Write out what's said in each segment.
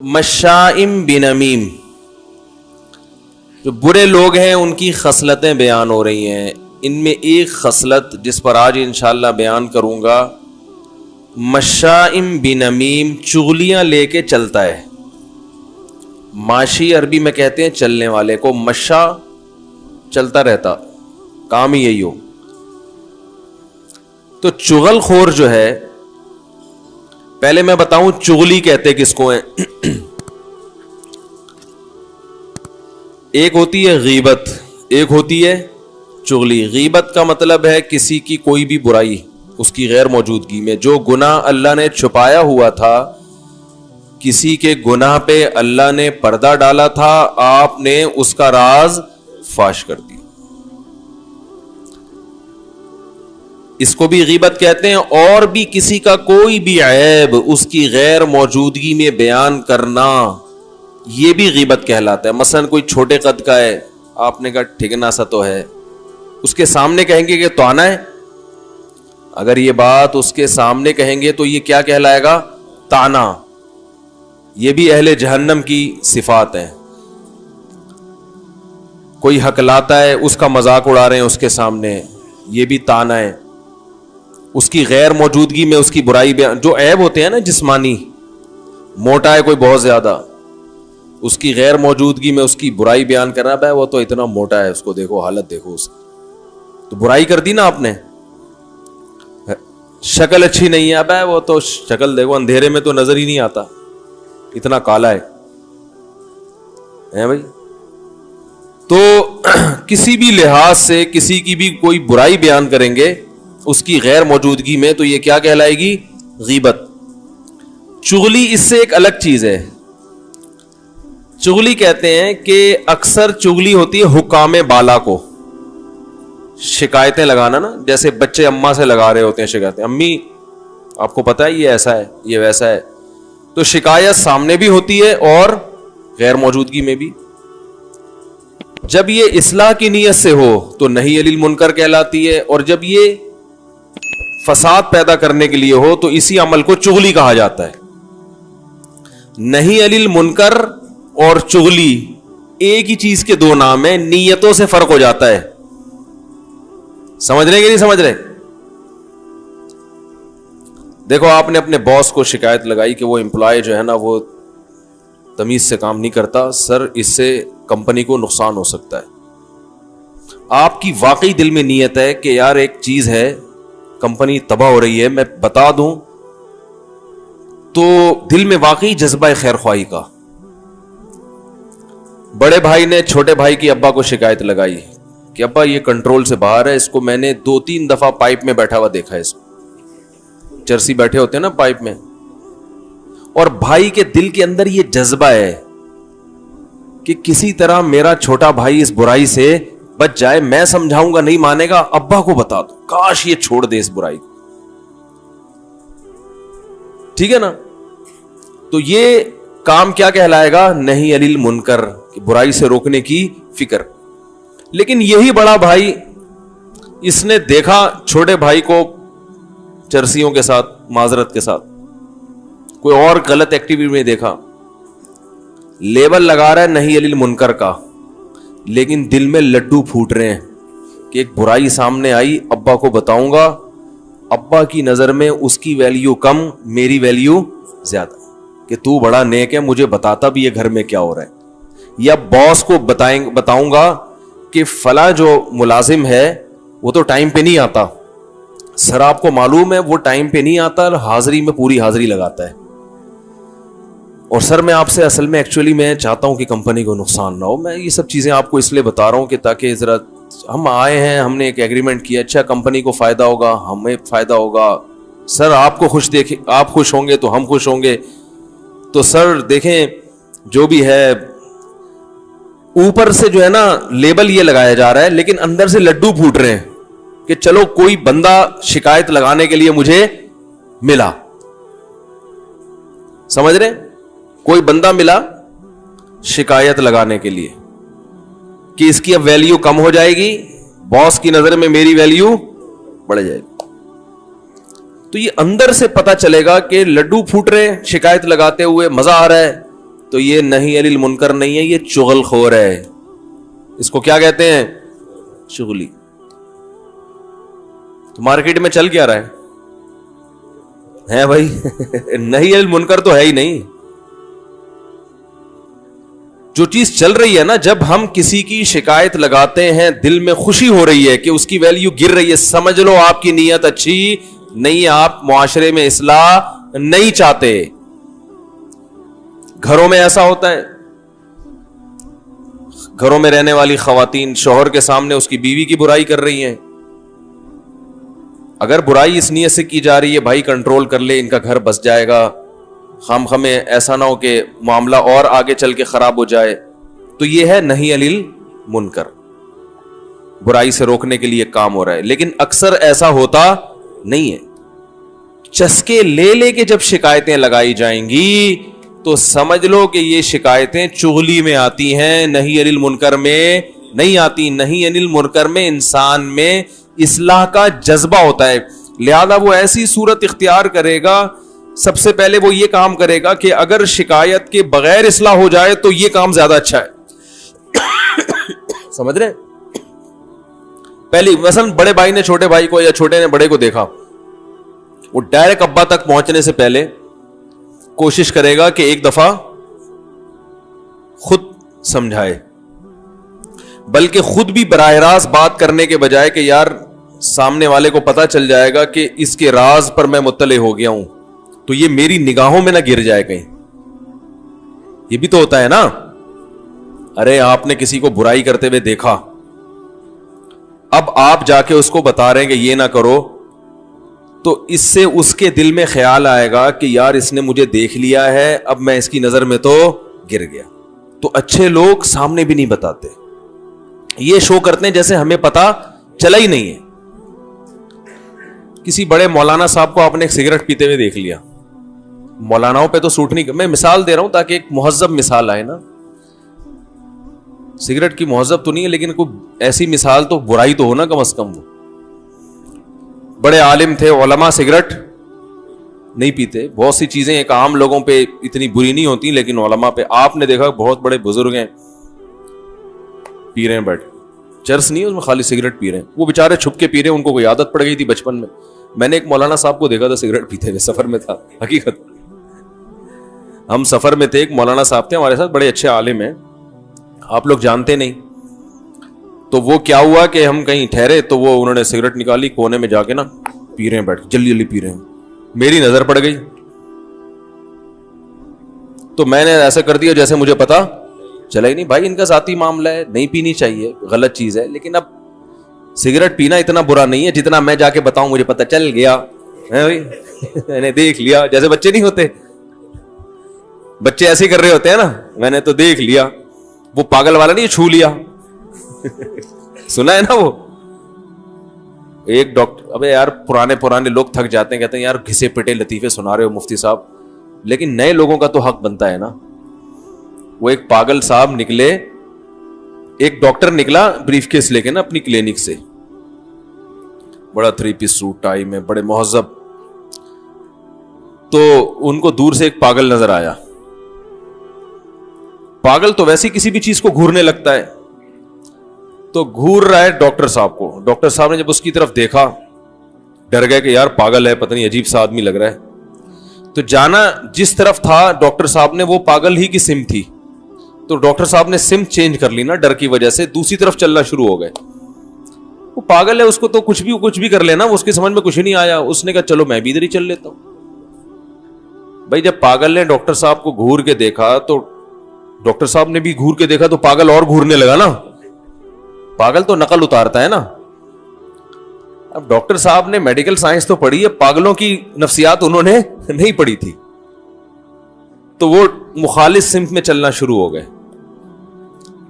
مشائم بنمیم، جو برے لوگ ہیں ان کی خصلتیں بیان ہو رہی ہیں. ان میں ایک خصلت جس پر آج انشاءاللہ بیان کروں گا، مشائم بنمیم، چغلیاں لے کے چلتا ہے. ماشی عربی میں کہتے ہیں چلنے والے کو، مشا چلتا رہتا، کام ہی یہی ہو. تو چغل خور جو ہے، پہلے میں بتاؤں چغلی کہتے کس کو ہیں. ایک ہوتی ہے غیبت، ایک ہوتی ہے چغلی. غیبت کا مطلب ہے کسی کی کوئی بھی برائی اس کی غیر موجودگی میں. جو گناہ اللہ نے چھپایا ہوا تھا، کسی کے گناہ پہ اللہ نے پردہ ڈالا تھا، آپ نے اس کا راز فاش کر دیا، اس کو بھی غیبت کہتے ہیں. اور بھی کسی کا کوئی بھی عیب اس کی غیر موجودگی میں بیان کرنا، یہ بھی غیبت کہلاتا ہے. مثلا کوئی چھوٹے قد کا ہے، آپ نے کہا ٹھگنا سا تو ہے، اس کے سامنے کہیں گے کہ توانا ہے. اگر یہ بات اس کے سامنے کہیں گے تو یہ کیا کہلائے گا؟ تانا. یہ بھی اہل جہنم کی صفات ہیں. کوئی ہکلاتا ہے، اس کا مذاق اڑا رہے ہیں اس کے سامنے، یہ بھی تانا ہے. اس کی غیر موجودگی میں اس کی برائی بیان، جو عیب ہوتے ہیں نا جسمانی، موٹا ہے کوئی بہت زیادہ، اس کی غیر موجودگی میں اس کی برائی بیان کرنا. بھائی وہ تو اتنا موٹا ہے، اس کو دیکھو، حالت دیکھو اس کی، تو برائی کر دی نا آپ نے. شکل اچھی نہیں ہے، بھائی وہ تو شکل دیکھو، اندھیرے میں تو نظر ہی نہیں آتا، اتنا کالا ہے بھائی. تو کسی بھی لحاظ سے کسی کی بھی کوئی برائی بیان کریں گے اس کی غیر موجودگی میں، تو یہ کیا کہلائے گی؟ غیبت. چغلی اس سے ایک الگ چیز ہے. چغلی کہتے ہیں کہ اکثر چغلی ہوتی ہے حکام بالا کو شکایتیں لگانا نا، جیسے بچے اماں سے لگا رہے ہوتے ہیں شکایتیں، امی آپ کو پتا ہے یہ ایسا ہے، یہ ویسا ہے. تو شکایت سامنے بھی ہوتی ہے اور غیر موجودگی میں بھی. جب یہ اصلاح کی نیت سے ہو تو نہی علی المنکر کہلاتی ہے، اور جب یہ فساد پیدا کرنے کے لیے ہو تو اسی عمل کو چغلی کہا جاتا ہے. نہی علی المنکر اور چغلی ایک ہی چیز کے دو نام ہیں، نیتوں سے فرق ہو جاتا ہے. سمجھ رہے کہ نہیں سمجھ رہے؟ دیکھو، آپ نے اپنے باس کو شکایت لگائی کہ وہ امپلائی جو ہے نا وہ تمیز سے کام نہیں کرتا، سر اس سے کمپنی کو نقصان ہو سکتا ہے. آپ کی واقعی دل میں نیت ہے کہ یار ایک چیز ہے، کمپنی تباہ ہو رہی ہے، میں بتا دوں، تو دل میں واقعی جذبہ خیر خواہی کا. بڑے بھائی نے چھوٹے بھائی کی ابا کو شکایت لگائی کہ ابا یہ کنٹرول سے باہر ہے، اس کو میں نے 2-3 دفعہ پائپ میں بیٹھا ہوا دیکھا ہے، اس میں چرسی بیٹھے ہوتے ہیں نا پائپ میں. اور بھائی کے دل کے اندر یہ جذبہ ہے کہ کسی طرح میرا چھوٹا بھائی اس برائی سے بچ جائے. میں سمجھاؤں گا نہیں مانے گا، ابا کو بتا دو، کاش یہ چھوڑ دے اس برائی کو. ٹھیک ہے نا؟ تو یہ کام کیا کہلائے گا؟ نہی علی المنکر، برائی سے روکنے کی فکر. لیکن یہی بڑا بھائی، اس نے دیکھا چھوٹے بھائی کو چرسیوں کے ساتھ، معذرت کے ساتھ کوئی اور غلط ایکٹیویٹی میں دیکھا، لیبل لگا رہا ہے نہی علی المنکر کا، لیکن دل میں لڈو پھوٹ رہے ہیں کہ ایک برائی سامنے آئی، ابا کو بتاؤں گا، ابا کی نظر میں اس کی ویلیو کم، میری ویلیو زیادہ، کہ تو بڑا نیک ہے، مجھے بتاتا بھی یہ گھر میں کیا ہو رہا ہے. یا باس کو بتاؤں گا کہ فلاں جو ملازم ہے وہ تو ٹائم پہ نہیں آتا، سر آپ کو معلوم ہے وہ ٹائم پہ نہیں آتا، حاضری میں پوری حاضری لگاتا ہے، اور سر میں آپ سے اصل میں ایکچولی میں چاہتا ہوں کہ کمپنی کو نقصان نہ ہو. میں یہ سب چیزیں آپ کو اس لیے بتا رہا ہوں کہ تاکہ ذرا ہم آئے ہیں، ہم نے ایک ایگریمنٹ کیا، اچھا کمپنی کو فائدہ ہوگا، ہمیں فائدہ ہوگا، سر آپ کو خوش دیکھیں، آپ خوش ہوں گے تو ہم خوش ہوں گے. تو سر دیکھیں جو بھی ہے، اوپر سے جو ہے نا لیبل یہ لگایا جا رہا ہے، لیکن اندر سے لڈو پھوٹ رہے ہیں کہ چلو کوئی بندہ شکایت لگانے کے لیے مجھے ملا. سمجھ رہے؟ کوئی بندہ ملا شکایت لگانے کے لیے کہ اس کی اب ویلیو کم ہو جائے گی، باس کی نظر میں میری ویلیو بڑھ جائے گی. تو یہ اندر سے پتا چلے گا کہ لڈو پھوٹ رہے ہیں شکایت لگاتے ہوئے، مزہ آ رہا ہے، تو یہ نہی عن المنکر نہیں ہے, یہ چغل خور ہے. اس کو کیا کہتے ہیں؟ چغلی. تو مارکیٹ میں چل کیا رہا ہے بھائی؟ نہی عن المنکر تو ہے ہی نہیں. جو چیز چل رہی ہے نا, جب ہم کسی کی شکایت لگاتے ہیں دل میں خوشی ہو رہی ہے کہ اس کی ویلیو گر رہی ہے, سمجھ لو آپ کی نیت اچھی نہیں ہے, آپ معاشرے میں اصلاح نہیں چاہتے. گھروں میں ایسا ہوتا ہے, گھروں میں رہنے والی خواتین شوہر کے سامنے اس کی بیوی کی برائی کر رہی ہیں. اگر برائی اس نیت سے کی جا رہی ہے بھائی کنٹرول کر لے, ان کا گھر بس جائے گا, خام خمیں ایسا نہ ہو کہ معاملہ اور آگے چل کے خراب ہو جائے, تو یہ ہے نہی عن المنکر, برائی سے روکنے کے لیے کام ہو رہا ہے. لیکن اکثر ایسا ہوتا نہیں ہے. چسکے لے لے کے جب شکایتیں لگائی جائیں گی تو سمجھ لو کہ یہ شکایتیں چغلی میں آتی ہیں, نہی عن المنکر میں نہیں آتی. نہی عن المنکر میں انسان میں اصلاح کا جذبہ ہوتا ہے, لہذا وہ ایسی صورت اختیار کرے گا. سب سے پہلے وہ یہ کام کرے گا کہ اگر شکایت کے بغیر اصلاح ہو جائے تو یہ کام زیادہ اچھا ہے. سمجھ رہے؟ پہلی مثلا بڑے بھائی نے چھوٹے بھائی کو یا چھوٹے نے بڑے کو دیکھا, وہ ڈائریکٹ ابا تک پہنچنے سے پہلے کوشش کرے گا کہ ایک دفعہ خود سمجھائے, بلکہ خود بھی براہ راست بات کرنے کے بجائے کہ یار سامنے والے کو پتا چل جائے گا کہ اس کے راز پر میں مطلع ہو گیا ہوں, تو یہ میری نگاہوں میں نہ گر جائے کہیں. یہ بھی تو ہوتا ہے نا. ارے آپ نے کسی کو برائی کرتے ہوئے دیکھا, اب آپ جا کے اس کو بتا رہے ہیں کہ یہ نہ کرو, تو اس سے اس کے دل میں خیال آئے گا کہ یار اس نے مجھے دیکھ لیا ہے, اب میں اس کی نظر میں تو گر گیا. تو اچھے لوگ سامنے بھی نہیں بتاتے, یہ شو کرتے ہیں جیسے ہمیں پتا چلا ہی نہیں ہے. کسی بڑے مولانا صاحب کو آپ نے ایک سگریٹ پیتے ہوئے دیکھ لیا, مولاناؤں پہ تو سوٹ نہیں, میں مثال دے رہا ہوں تاکہ ایک مہذب مثال آئے نا. سگریٹ کی مہذب تو نہیں ہے لیکن کوئی ایسی مثال تو برائی تو ہو نا کم از کم. وہ بڑے عالم تھے, علماء سگریٹ نہیں پیتے, بہت سی چیزیں ایک عام لوگوں پہ اتنی بری نہیں ہوتی لیکن علماء پہ آپ نے دیکھا بہت بڑے بزرگ ہیں پی رہے ہیں بیٹھ, چرس نہیں ہے اس میں, خالی سگریٹ پی رہے ہیں. وہ بےچارے چھپ کے پی رہے ہیں, ان کو کوئی عادت پڑ گئی تھی بچپن میں. میں نے ایک مولانا صاحب کو دیکھا تھا سگریٹ پیتے ہوئے, سفر میں تھا, حقیقت ہم سفر میں تھے, ایک مولانا صاحب تھے ہمارے ساتھ, بڑے اچھے عالم ہیں, آپ لوگ جانتے نہیں. تو وہ کیا ہوا کہ ہم کہیں ٹھہرے تو وہ انہوں نے سگریٹ نکالی, کونے میں جا کے نا پی رہے ہیں بیٹھ, جلدی جلدی پی رہے ہیں. میری نظر پڑ گئی تو میں نے ایسا کر دیا جیسے مجھے پتا چلا ہی نہیں. بھائی ان کا ذاتی معاملہ ہے, نہیں پینی چاہیے, غلط چیز ہے, لیکن اب سگریٹ پینا اتنا برا نہیں ہے جتنا میں جا کے بتاؤں مجھے پتا چل گیا, میں نے دیکھ لیا. جیسے بچے نہیں ہوتے, بچے ایسے کر رہے ہوتے ہیں نا, میں نے تو دیکھ لیا. وہ پاگل والا نہیں, چھو لیا. سنا ہے نا وہ ایک ڈاکٹر, ابے یار پرانے لوگ تھک جاتے ہیں, کہتے ہیں یار گھسے پٹے لطیفے سنا رہے ہو مفتی صاحب, لیکن نئے لوگوں کا تو حق بنتا ہے نا. وہ ایک پاگل صاحب نکلے, ایک ڈاکٹر نکلا بریف کیس لے کے نا اپنی کلینک سے, بڑا 3 پیس سوٹ ٹائی میں, بڑے مہذب. تو ان کو دور سے ایک پاگل نظر آیا. پاگل تو ویسے کسی بھی چیز کو گھورنے لگتا ہے, تو گھور رہا ہے ڈاکٹر صاحب کو. ڈاکٹر صاحب نے جب اس کی طرف دیکھا ڈر گئے کہ یار پاگل ہے, پتہ نہیں عجیب سا آدمی لگ رہا ہے. تو جانا جس طرف تھا ڈاکٹر صاحب نے, وہ پاگل ہی کی سم تھی. تو ڈاکٹر صاحب نے سم چینج کر لی نا ڈر کی وجہ سے, دوسری طرف چلنا شروع ہو گئے. وہ پاگل ہے, اس کو تو کچھ بھی کر لینا, اس کے سمجھ میں کچھ نہیں آیا. اس نے کہا چلو میں بھی ادھر ہی چل لیتا ہوں. بھائی جب پاگل نے ڈاکٹر صاحب کو گھور کے دیکھا تو ڈاکٹر صاحب نے بھی گھور کے دیکھا, تو پاگل اور گھورنے لگا نا. پاگل تو نقل اتارتا ہے نا. اب ڈاکٹر صاحب نے میڈیکل سائنس تو پڑھی ہے, پاگلوں کی نفسیات انہوں نے نہیں پڑھی تھی. تو وہ مخالف سمت میں چلنا شروع ہو گئے.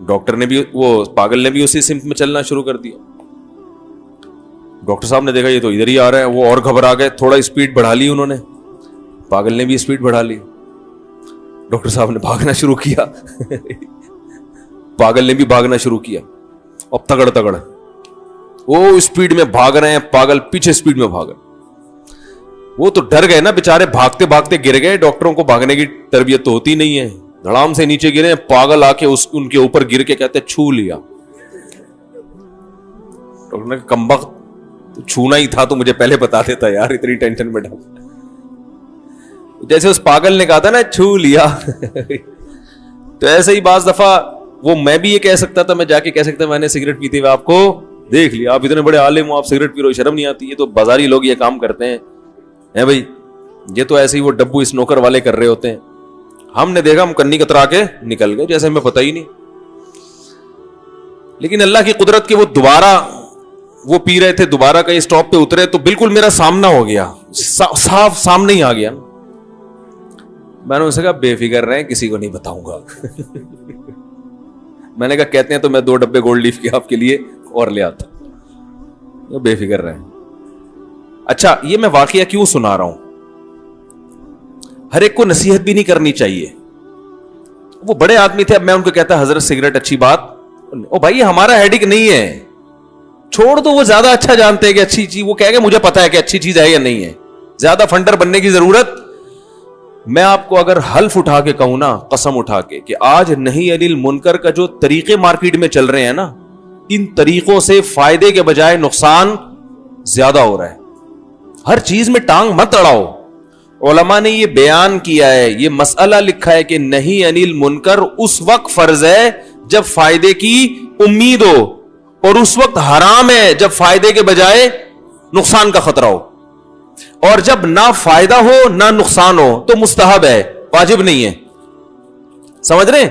ڈاکٹر نے بھی, وہ پاگل نے بھی اسی سمت میں چلنا شروع کر دیا. ڈاکٹر صاحب نے دیکھا یہ تو ادھر ہی آ رہا ہے, وہ اور گھبرا گئے, تھوڑا اسپیڈ بڑھا لی انہوں نے, پاگل نے بھی اسپیڈ بڑھا لی. ڈاکٹر صاحب نے بھاگنا شروع کیا, پاگل نے بھی بھاگنا شروع کیا. اب تگڑ وہ اسپیڈ میں بھاگ رہے ہیں, پاگل پیچھے اسپیڈ میں بھاگ رہے. وہ تو ڈر گئے نا بےچارے, بھاگتے بھاگتے گر گئے. ڈاکٹروں کو بھاگنے کی تربیت تو ہوتی نہیں ہے, دھڑام سے نیچے گرے, پاگل آ کے ان کے اوپر گر کے کہتے چھو لیا. ڈاکٹر نے کہا کمبخت چھونا ہی تھا تو مجھے پہلے بتا دیتا یار, اتنی ٹینشن میں ڈال. جیسے اس پاگل نے کہا تھا نا چھو لیا. تو ایسے ہی بعض دفعہ وہ میں بھی یہ کہہ سکتا تھا, میں جا کے کہہ سکتا میں نے سگریٹ پیتے ہوئے آپ کو دیکھ لیا, آپ اتنے بڑے عالم ہو, آپ سگریٹ پی رہے ہو, شرم نہیں آتی؟ یہ تو بازاری لوگ یہ کام کرتے ہیں بھائی, یہ تو ایسے ہی وہ ڈبو اسنوکر والے کر رہے ہوتے ہیں. ہم نے دیکھا, ہم کنی کترا کے نکل گئے جیسے ہمیں پتہ ہی نہیں. لیکن اللہ کی قدرت کے وہ دوبارہ وہ پی رہے تھے, دوبارہ کہیں اسٹاپ پہ اترے تو بالکل میرا سامنا ہو گیا, صاف سامنے ہی آ گیا. میں نے اسے کہا بے فکر رہیں, کسی کو نہیں بتاؤں گا. میں نے کہا کہتے ہیں تو میں 2 ڈبے گولڈ لیف کے آپ کے لیے اور لے آتا, بے فکر رہیں. اچھا, یہ میں واقعہ کیوں سنا رہا ہوں؟ ہر ایک کو نصیحت بھی نہیں کرنی چاہیے. وہ بڑے آدمی تھے, اب میں ان کو کہتا حضرت سگریٹ اچھی بات, او بھائی یہ ہمارا ہیڈک نہیں ہے, چھوڑ دو, وہ زیادہ اچھا جانتے ہیں کہ اچھی چیز, وہ کہہ گے مجھے پتا ہے کہ اچھی چیز ہے یا نہیں ہے, زیادہ فنڈر بننے کی ضرورت. میں آپ کو اگر حلف اٹھا کے کہوں نا, قسم اٹھا کے, کہ آج نہیں علی المنکر کا جو طریقے مارکیٹ میں چل رہے ہیں نا, ان طریقوں سے فائدے کے بجائے نقصان زیادہ ہو رہا ہے. ہر چیز میں ٹانگ مت اڑاؤ. علماء نے یہ بیان کیا ہے, یہ مسئلہ لکھا ہے کہ نہیں علی المنکر اس وقت فرض ہے جب فائدے کی امید ہو, اور اس وقت حرام ہے جب فائدے کے بجائے نقصان کا خطرہ ہو. اور جب نہ فائدہ ہو نہ نقصان ہو تو مستحب ہے, واجب نہیں ہے. سمجھ رہے ہیں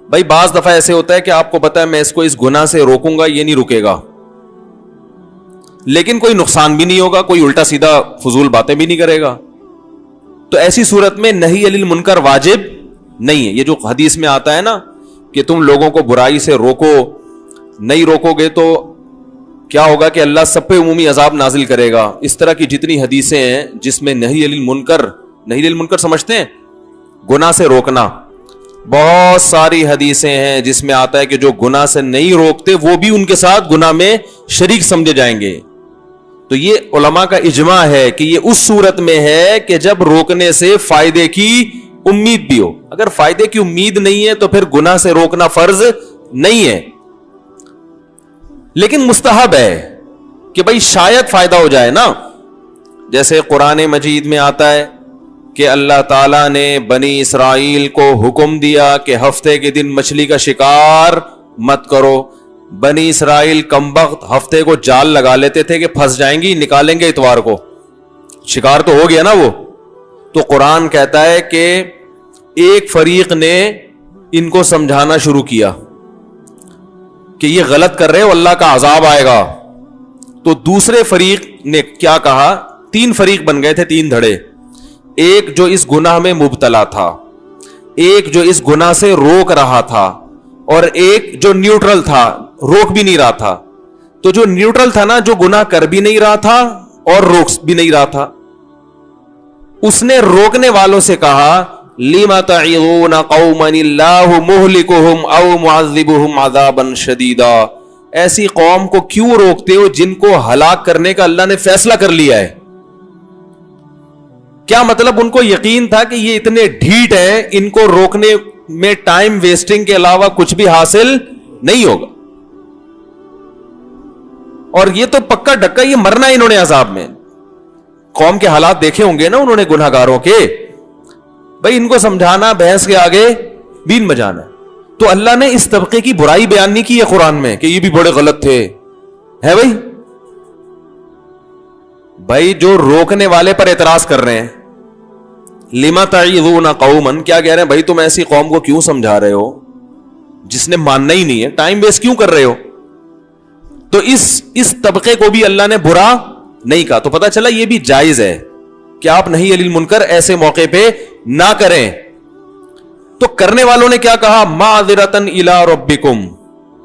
بھائی؟ بعض دفعہ ایسے ہوتا ہے کہ آپ کو پتا ہے میں اس کو اس گناہ سے روکوں گا, یہ نہیں رکے گا, لیکن کوئی نقصان بھی نہیں ہوگا, کوئی الٹا سیدھا فضول باتیں بھی نہیں کرے گا. تو ایسی صورت میں نہی علی المنکر واجب نہیں ہے. یہ جو حدیث میں آتا ہے نا کہ تم لوگوں کو برائی سے روکو, نہیں روکو گے تو کیا ہوگا کہ اللہ سب پہ عمومی عذاب نازل کرے گا. اس طرح کی جتنی حدیثیں ہیں جس میں نہی علی المنکر, نہی علی المنکر سمجھتے ہیں گناہ سے روکنا, بہت ساری حدیثیں ہیں جس میں آتا ہے کہ جو گناہ سے نہیں روکتے وہ بھی ان کے ساتھ گناہ میں شریک سمجھے جائیں گے. تو یہ علماء کا اجماع ہے کہ یہ اس صورت میں ہے کہ جب روکنے سے فائدے کی امید بھی ہو. اگر فائدے کی امید نہیں ہے تو پھر گناہ سے روکنا فرض نہیں ہے, لیکن مستحب ہے کہ بھائی شاید فائدہ ہو جائے نا. جیسے قرآن مجید میں آتا ہے کہ اللہ تعالیٰ نے بنی اسرائیل کو حکم دیا کہ ہفتے کے دن مچھلی کا شکار مت کرو. بنی اسرائیل کمبخت ہفتے کو جال لگا لیتے تھے کہ پھنس جائیں گی, نکالیں گے اتوار کو, شکار تو ہو گیا نا وہ. تو قرآن کہتا ہے کہ ایک فریق نے ان کو سمجھانا شروع کیا کہ یہ غلط کر رہے ہو, اللہ کا عذاب آئے گا. تو دوسرے فریق نے کیا کہا, 3 فریق بن گئے تھے, 3 دھڑے. ایک جو اس گناہ میں مبتلا تھا, ایک جو اس گناہ سے روک رہا تھا, اور ایک جو نیوٹرل تھا, روک بھی نہیں رہا تھا. تو جو نیوٹرل تھا نا, جو گناہ کر بھی نہیں رہا تھا اور روک بھی نہیں رہا تھا, اس نے روکنے والوں سے کہا لِمَ تَعِظُونَ قَوْمًا اللَّهُ مُهْلِكُهُمْ أَوْ مُعَذِّبُهُمْ عَذَابًا شَدِيدًا. ایسی قوم کو کیوں روکتے ہو جن کو ہلاک کرنے کا اللہ نے فیصلہ کر لیا ہے؟ کیا مطلب؟ ان کو یقین تھا کہ یہ اتنے ڈھیٹ ہیں, ان کو روکنے میں ٹائم ویسٹنگ کے علاوہ کچھ بھی حاصل نہیں ہوگا, اور یہ تو پکا ڈکا یہ مرنا ہے انہوں نے عذاب میں. قوم کے حالات دیکھے ہوں گے نا انہوں نے گناہگاروں کے. بھائی ان کو سمجھانا, بحث کے آگے بین بجانا. تو اللہ نے اس طبقے کی برائی بیان نہیں کی ہے قرآن میں کہ یہ بھی بڑے غلط تھے, ہے بھائی؟ بھائی جو روکنے والے پر اعتراض کر رہے ہیں, لِمَ تَعِظُونَ قَوْمًا, کیا کہہ رہے ہیں بھائی تم ایسی قوم کو کیوں سمجھا رہے ہو جس نے ماننا ہی نہیں ہے, ٹائم ویسٹ کیوں کر رہے ہو؟ تو اس طبقے کو بھی اللہ نے برا نہیں کہا. تو پتا چلا یہ بھی جائز ہے کہ آپ نہیں علی المنکر ایسے موقع پہ نہ کریں. تو کرنے والوں نے کیا کہا, مَعْذِرَةً إِلَىٰ رَبِّكُمْ,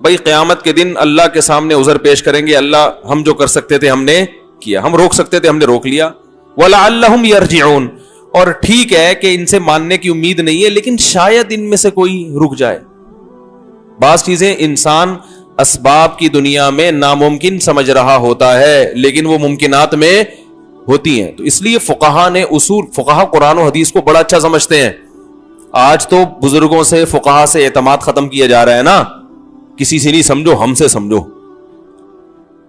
بھائی قیامت کے دن اللہ کے سامنے عذر پیش کریں گے, اللہ ہم جو کر سکتے تھے ہم نے کیا, ہم روک سکتے تھے ہم نے روک لیا. وَلَعَلَّهُمْ يَرْجِعُونَ, اور ٹھیک ہے کہ ان سے ماننے کی امید نہیں ہے لیکن شاید ان میں سے کوئی رک جائے. بعض چیزیں انسان اسباب کی دنیا میں ناممکن سمجھ رہا ہوتا ہے لیکن وہ ممکنات میں ہوتی ہیں. تو اس لیے فقہا نے اصول, فقہا قرآن و حدیث کو بڑا اچھا سمجھتے ہیں آج تو بزرگوں سے فقہا سے اعتماد ختم کیا جا رہا ہے نا, کسی سے نہیں سمجھو, ہم سے سمجھو.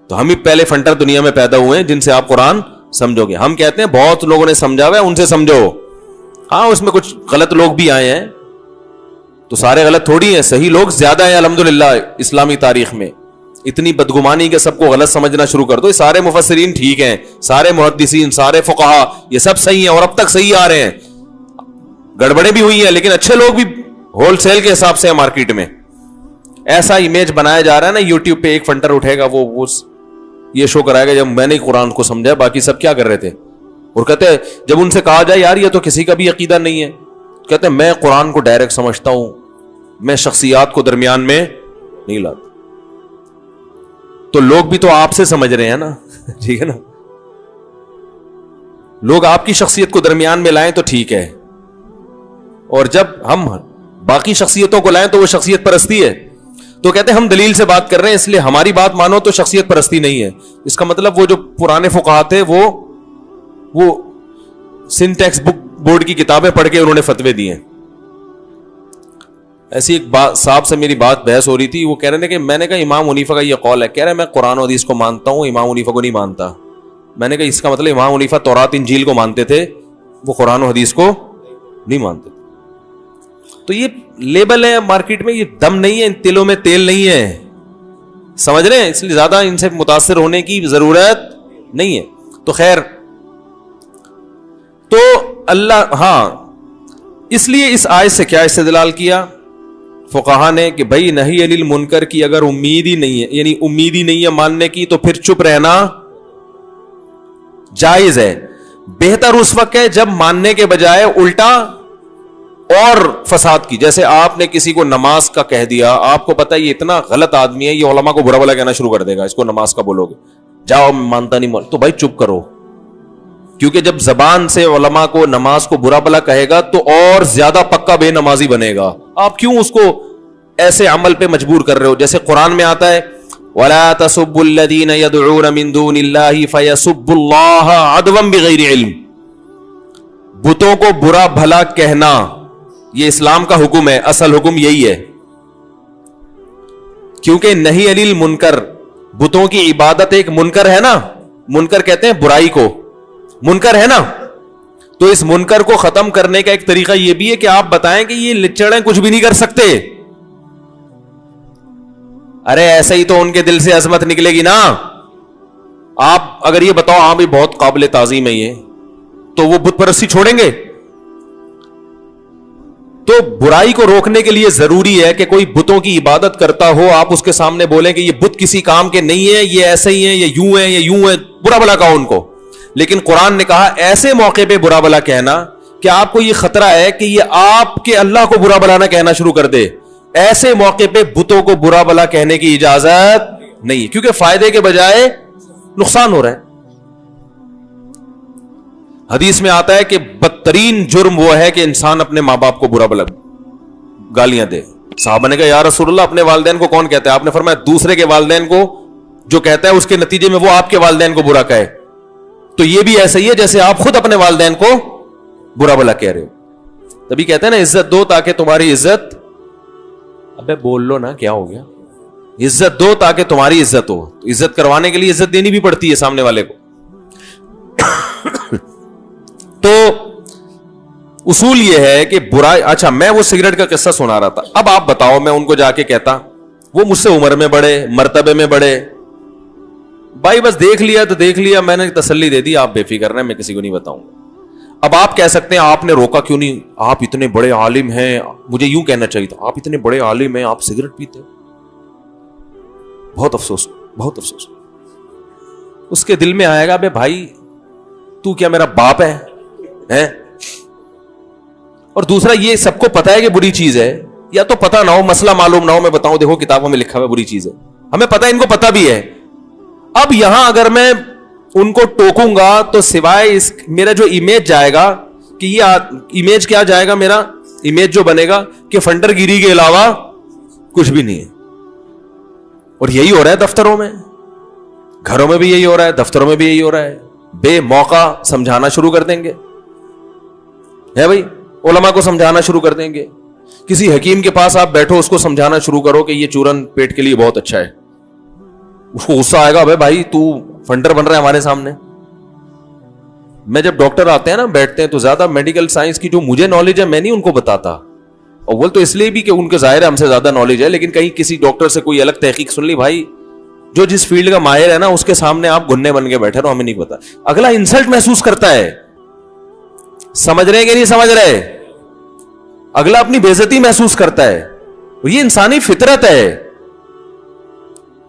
تو ہم ہی پہلے فنٹر دنیا میں پیدا ہوئے ہیں جن سے آپ قرآن سمجھو گے. ہم کہتے ہیں بہت لوگوں نے سمجھا ہوا ہے, ان سے سمجھو. ہاں اس میں کچھ غلط لوگ بھی آئے ہیں, تو سارے غلط تھوڑی ہیں, صحیح لوگ زیادہ ہیں الحمدللہ اسلامی تاریخ میں. اتنی بدگمانی کہ سب کو غلط سمجھنا شروع کر دو. سارے مفسرین ٹھیک ہیں, سارے محدثین, سارے فقہا, یہ سب صحیح ہیں اور اب تک صحیح آ رہے ہیں. گڑبڑیں بھی ہوئی ہیں لیکن اچھے لوگ بھی ہول سیل کے حساب سے ہیں مارکیٹ میں. ایسا امیج بنایا جا رہا ہے نا, یوٹیوب پہ ایک فنٹر اٹھے گا, وہ یہ شو کرائے گا جب میں نے قرآن کو سمجھا, باقی سب کیا کر رہے تھے. اور کہتے ہیں جب ان سے کہا جائے یار یہ تو کسی کا بھی عقیدہ نہیں ہے, کہتے ہیں میں قرآن کو ڈائریکٹ سمجھتا ہوں, میں شخصیات کو درمیان میں نہیں لاتا. تو لوگ بھی تو آپ سے سمجھ رہے ہیں نا, ٹھیک ہے نا. لوگ آپ کی شخصیت کو درمیان میں لائیں تو ٹھیک ہے, اور جب ہم باقی شخصیتوں کو لائیں تو وہ شخصیت پرستی ہے. تو کہتے ہیں ہم دلیل سے بات کر رہے ہیں اس لیے ہماری بات مانو تو شخصیت پرستی نہیں ہے. اس کا مطلب وہ جو پرانے فقہا تھے وہ سنٹیکس بک بورڈ کی کتابیں پڑھ کے انہوں نے فتوے دیے. ایسی ایک صاحب سے میری بات بحث ہو رہی تھی, وہ کہہ رہے تھے کہ میں نے کہا امام حنیفہ کا یہ قول ہے, کہہ رہے میں قرآن و حدیث کو مانتا ہوں, امام حنیفہ کو نہیں مانتا. میں نے کہا اس کا مطلب امام حنیفہ تورات انجیل کو مانتے تھے, وہ قرآن و حدیث کو نہیں مانتے. تو یہ لیبل ہے مارکیٹ میں, یہ دم نہیں ہے, ان تلوں میں تیل نہیں ہے, سمجھ رہے ہیں, اس لیے زیادہ ان سے متاثر ہونے کی ضرورت نہیں ہے. تو خیر, تو اللہ, ہاں اس لیے اس آیت سے کیا استدلال کیا فقہا نے کہ بھائی نہی عن المنکر کی اگر امید ہی نہیں ہے, یعنی امید ہی نہیں ہے ماننے کی, تو پھر چپ رہنا جائز ہے. بہتر اس وقت ہے جب ماننے کے بجائے الٹا اور فساد کی. جیسے آپ نے کسی کو نماز کا کہہ دیا, آپ کو پتا یہ اتنا غلط آدمی ہے, یہ علماء کو برا بھلا کہنا شروع کر دے گا, اس کو نماز کا بولو گے, جاؤ مانتا نہیں تو بھائی چپ کرو. کیونکہ جب زبان سے علماء کو نماز کو برا بھلا کہے گا تو اور زیادہ پکا بے نمازی بنے گا. آپ کیوں اس کو ایسے عمل پہ مجبور کر رہے ہو؟ جیسے قرآن میں آتا ہے وَلَا تَسُبُّوا الَّذِينَ يَدْعُونَ مِن دُونِ اللَّهِ فَيَسُبُّوا اللَّهَ عَدْوًا بِغَيْرِ عِلْمٍ. بتوں کو برا بھلا کہنا یہ اسلام کا حکم ہے, اصل حکم یہی ہے. کیونکہ نہی عن المنکر, بتوں کی عبادت ایک منکر ہے نا, منکر کہتے ہیں برائی کو, منکر ہے نا. تو اس منکر کو ختم کرنے کا ایک طریقہ یہ بھی ہے کہ آپ بتائیں کہ یہ لچڑیں کچھ بھی نہیں کر سکتے. ارے ایسا ہی تو ان کے دل سے عظمت نکلے گی نا. آپ اگر یہ بتاؤ ہاں بھی بہت قابل تعظیم ہے یہ, تو وہ بت پرستی چھوڑیں گے؟ تو برائی کو روکنے کے لیے ضروری ہے کہ کوئی بتوں کی عبادت کرتا ہو, آپ اس کے سامنے بولیں کہ یہ بت کسی کام کے نہیں ہے, یہ ایسے ہی ہیں, یہ یوں ہیں, یہ یوں ہیں, برا بھلا کہو ان کو. لیکن قرآن نے کہا ایسے موقع پہ برا بھلا کہنا کہ آپ کو یہ خطرہ ہے کہ یہ آپ کے اللہ کو برا بھلا نہ کہنا شروع کر دے, ایسے موقع پہ بتوں کو برا بھلا کہنے کی اجازت نہیں, کیونکہ فائدے کے بجائے نقصان ہو رہا ہے. حدیث میں آتا ہے کہ بدترین جرم وہ ہے کہ انسان اپنے ماں باپ کو برا بھلا گالیاں دے. صحابہ نے کہا یا رسول اللہ اپنے والدین کو کون کہتا ہے؟ آپ نے فرمایا دوسرے کے والدین کو جو کہتا ہے اس کے نتیجے میں وہ آپ کے والدین کو برا کہے. تو یہ بھی ایسا ہی ہے جیسے آپ خود اپنے والدین کو برا بھلا کہہ رہے ہو. تبھی کہتے ہیں نا عزت دو تاکہ تمہاری عزت, ابے بول لو نا کیا ہو گیا, عزت دو تاکہ تمہاری عزت ہو. تو عزت کروانے کے لیے عزت دینی بھی پڑتی ہے سامنے والے کو. تو اصول یہ ہے کہ برائی, اچھا میں وہ سگریٹ کا قصہ سنا رہا تھا, اب آپ بتاؤ میں ان کو جا کے کہتا, وہ مجھ سے عمر میں بڑے, مرتبے میں بڑے, بھائی بس دیکھ لیا تو دیکھ لیا, میں نے تسلی دے دی, آپ بے فکر رہیں, میں کسی کو نہیں بتاؤں. اب آپ کہہ سکتے ہیں آپ نے روکا کیوں نہیں, آپ اتنے بڑے عالم ہیں, مجھے یوں کہنا چاہیے تھا, آپ اتنے بڑے عالم ہیں, آپ سگریٹ پیتے. بہت افسوس, بہت افسوس. اس کے دل میں آئے گا بے بھائی تو کیا میرا باپ ہے؟ اور دوسرا یہ سب کو پتا ہے کہ بری چیز ہے, یا تو پتا نہ ہو, مسئلہ معلوم نہ ہو, میں بتاؤں دیکھو کتابوں میں لکھا ہوا بری چیز ہے, ہمیں پتا ہے, ان کو پتا بھی ہے. اب یہاں اگر میں ان کو ٹوکوں گا تو سوائے اس میرا جو امیج جائے گا, کہ یہ امیج کیا جائے گا, میرا امیج جو بنے گا کہ فنڈر گیری کے علاوہ کچھ بھی نہیں ہے. اور یہی ہو رہا ہے دفتروں میں, گھروں میں بھی یہی ہو رہا ہے, دفتروں میں بھی یہی ہو رہا ہے. بے موقع سمجھانا شروع کر دیں گے ہے بھائی, علماء کو سمجھانا شروع کر دیں گے. کسی حکیم کے پاس آپ بیٹھو, اس کو سمجھانا شروع کرو کہ یہ چورن پیٹ کے لیے بہت اچھا ہے, اس کو غصہ آئے گا, بھائی تو فنڈر بن رہا ہے ہمارے سامنے. میں جب ڈاکٹر آتے ہیں نا بیٹھتے ہیں تو زیادہ میڈیکل سائنس کی جو مجھے نالج ہے میں نہیں ان کو بتاتا, اول تو اس لیے بھی کہ ان کے ظاہر ہے ہم سے زیادہ نالج ہے, لیکن کہیں کسی ڈاکٹر سے کوئی الگ تحقیق سن لی, بھائی جو جس فیلڈ کا ماہر ہے نا اس کے سامنے آپ گھننے بن کے بیٹھے رہو, ہمیں نہیں پتا. اگلا انسلٹ محسوس کرتا ہے, سمجھ رہے کہ نہیں سمجھ رہے, اگلا اپنی بے عزتی محسوس کرتا ہے. یہ انسانی فطرت ہے,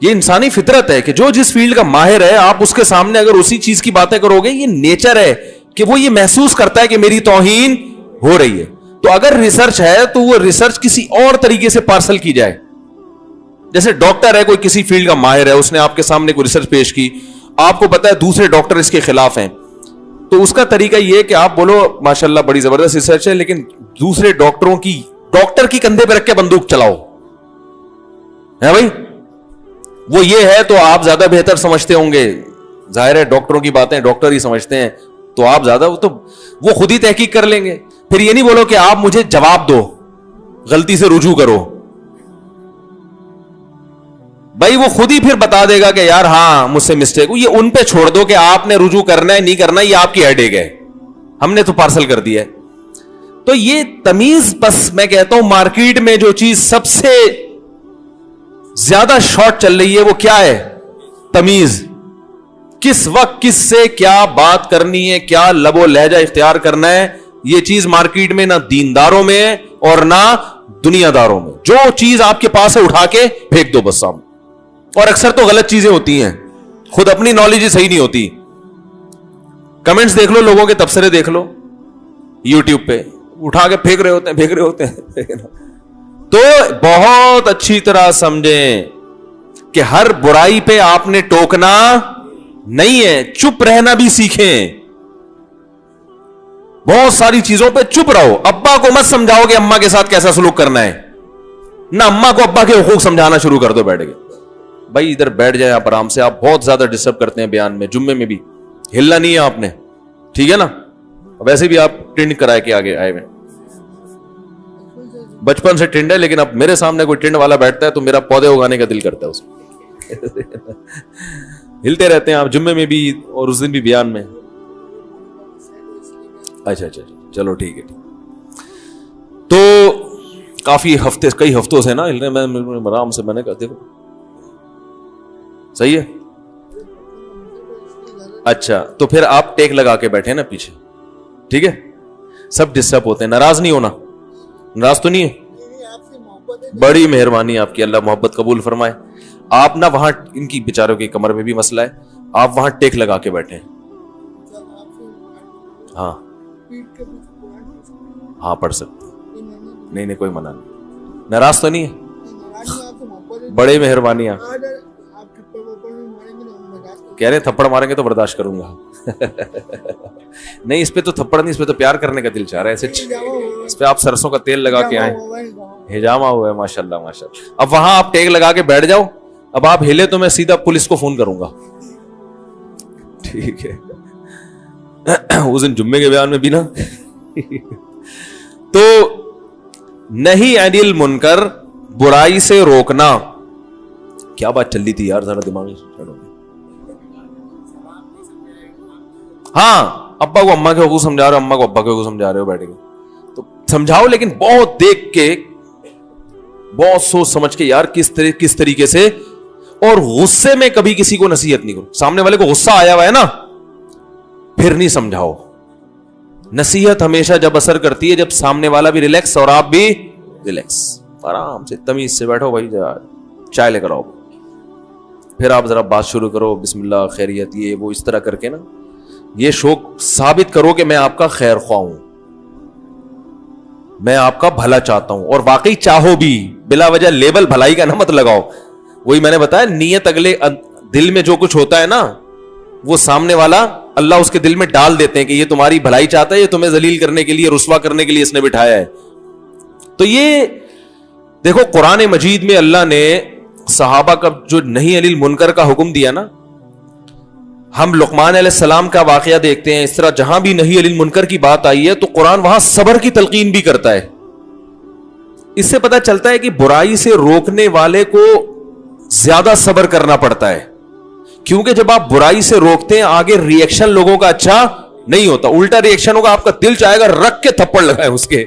یہ انسانی فطرت ہے کہ جو جس فیلڈ کا ماہر ہے آپ اس کے سامنے اگر اسی چیز کی باتیں کرو گے, یہ نیچر ہے کہ وہ یہ محسوس کرتا ہے کہ میری توہین ہو رہی ہے. تو اگر ریسرچ ہے تو وہ ریسرچ کسی اور طریقے سے پارسل کی جائے. جیسے ڈاکٹر ہے, کوئی کسی فیلڈ کا ماہر ہے, اس نے آپ کے سامنے کوئی ریسرچ پیش کی, آپ کو پتا ہے دوسرے ڈاکٹر اس کے خلاف ہیں, تو اس کا طریقہ یہ کہ آپ بولو ماشاءاللہ بڑی زبردست ریسرچ ہے, لیکن دوسرے ڈاکٹروں کی, ڈاکٹر کی کندھے پہ رکھ کے بندوق چلاؤ ہے بھائی. وہ یہ ہے تو آپ زیادہ بہتر سمجھتے ہوں گے, ظاہر ہے ڈاکٹروں کی باتیں ڈاکٹر ہی سمجھتے ہیں, تو آپ زیادہ وہ خود ہی تحقیق کر لیں گے. پھر یہ نہیں بولو کہ آپ مجھے جواب دو, غلطی سے رجوع کرو, بھائی وہ خود ہی پھر بتا دے گا کہ یار ہاں مجھ سے مسٹیک ہوئی. یہ ان پہ چھوڑ دو کہ آپ نے رجوع کرنا ہے نہیں کرنا, یہ آپ کی ہیڈیک ہے, ہم نے تو پارسل کر دیا ہے. تو یہ تمیز, بس میں کہتا ہوں مارکیٹ میں جو چیز سب سے زیادہ شارٹ چل رہی ہے وہ کیا ہے؟ تمیز. کس وقت کس سے کیا بات کرنی ہے, کیا لب و لہجہ اختیار کرنا ہے, یہ چیز مارکیٹ میں نہ دینداروں میں ہے اور نہ دنیا داروں میں. جو چیز آپ کے پاس ہے اٹھا کے پھینک دو بس سامنے. اور اکثر تو غلط چیزیں ہوتی ہیں, خود اپنی نالج ہی صحیح نہیں ہوتی. کمنٹس دیکھ لو, لوگوں کے تبصرے دیکھ لو یوٹیوب پہ, اٹھا کے پھینک رہے ہوتے ہیں. تو بہت اچھی طرح سمجھیں کہ ہر برائی پہ آپ نے ٹوکنا نہیں ہے, چپ رہنا بھی سیکھیں. بہت ساری چیزوں پہ چپ رہو. ابا کو مت سمجھاؤ کہ اما کے ساتھ کیسا سلوک کرنا ہے, نہ اما کو ابا کے حقوق سمجھانا شروع کر دو بیٹھ کے. بھائی ادھر بیٹھ جائے آپ آرام سے, آپ بہت زیادہ ڈسٹرب کرتے ہیں بیان میں. جمعے میں بھی ہلنا نہیں ہے آپ نے, ٹھیک ہے نا. ویسے بھی آپ ٹنڈ کرائے کے آگے آئے ہوئے, بچپن سے ٹنڈ ہے, لیکن اب میرے سامنے کوئی ٹنڈ والا بیٹھتا ہے تو میرا پودے اگانے کا دل کرتا ہے اس میں. ہلتے رہتے ہیں آپ جمعے میں بھی اور اس دن بھی بیان میں. اچھا چلو ٹھیک ہے. تو کافی ہفتے, کئی ہفتوں سے نا ہل رہے, میں آرام سے, میں نے کہا دیکھو صحیح ہے. اچھا تو پھر آپ ٹیک لگا کے بیٹھے نا پیچھے, ٹھیک ہے. سب ڈسٹرب ہوتے ہیں, ناراض نہیں ہونا, ناراض تو نہیں ہے, بڑی مہربانی آپ کی, اللہ محبت قبول فرمائے. آپ نہ وہاں ان کی بیچاروں کی کمر میں بھی مسئلہ ہے, آپ وہاں ٹیک لگا کے بیٹھے. ہاں ہاں پڑھ سکتے, نہیں کوئی منع نہیں, ناراض تو نہیں ہے, بڑے مہربانی. آپ کہہ رہے تھپڑ ماریں گے تو برداشت کروں گا. نہیں اس پہ تو تھپڑ نہیں, اس پہ تو پیار کرنے کا دل چاہ رہا ہے. اس پہ آپ سرسوں کا تیل لگا کے آئیں, ہجامہ ہوا ہے ماشاءاللہ ماشاءاللہ. اب وہاں آپ ٹیک لگا کے بیٹھ جاؤ, اب آپ ہلے تو میں سیدھا پولیس کو فون کروں گا, ٹھیک ہے. اس دن جمعے کے بیان میں بھی نا. تو نہیں عن المنکر, برائی سے روکنا. کیا بات چل رہی تھی یار, ذرا دماغ میں. ہاں ابا کو اما کے حقوق سمجھا رہے ہو, اما کو ابا کے حقوق سمجھا رہے ہو, بیٹھ کے تو سمجھاؤ, لیکن بہت دیکھ کے, بہت سوچ سمجھ کے یار, کس طریقے سے. اور غصے میں کبھی کسی کو نصیحت نہیں کرو. سامنے والے کو غصہ آیا ہوا ہے نا, پھر نہیں سمجھاؤ. نصیحت ہمیشہ جب اثر کرتی ہے جب سامنے والا بھی ریلیکس اور آپ بھی ریلیکس, آرام سے تمیز سے بیٹھو. بھائی چائے لے کر آؤ, پھر آپ ذرا بات شروع کرو, بسم اللہ خیریت, یہ وہ اس طرح کر کے نا یہ شوق ثابت کرو کہ میں آپ کا خیر خواہ ہوں, میں آپ کا بھلا چاہتا ہوں. اور واقعی چاہو بھی, بلا وجہ لیبل بھلائی کا نہ مت لگاؤ. وہی میں نے بتایا, نیت اگلے دل میں جو کچھ ہوتا ہے نا وہ سامنے والا اللہ اس کے دل میں ڈال دیتے ہیں کہ یہ تمہاری بھلائی چاہتا ہے, یہ تمہیں ذلیل کرنے کے لیے, رسوا کرنے کے لیے اس نے بٹھایا ہے. تو یہ دیکھو قرآن مجید میں اللہ نے صحابہ کا جو نہیں علی المنکر کا حکم دیا نا, ہم لقمان علیہ السلام کا واقعہ دیکھتے ہیں. اس طرح جہاں بھی نہی عن المنکر کی بات آئی ہے تو قرآن وہاں صبر کی تلقین بھی کرتا ہے. اس سے پتہ چلتا ہے کہ برائی سے روکنے والے کو زیادہ صبر کرنا پڑتا ہے, کیونکہ جب آپ برائی سے روکتے ہیں آگے ری ایکشن لوگوں کا اچھا نہیں ہوتا, الٹا ری ایکشن ہوگا, آپ کا دل چاہے گا رکھ کے تھپڑ لگائے اس کے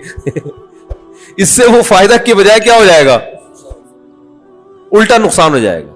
اس سے وہ فائدہ کے بجائے کیا ہو جائے گا, الٹا نقصان ہو جائے گا.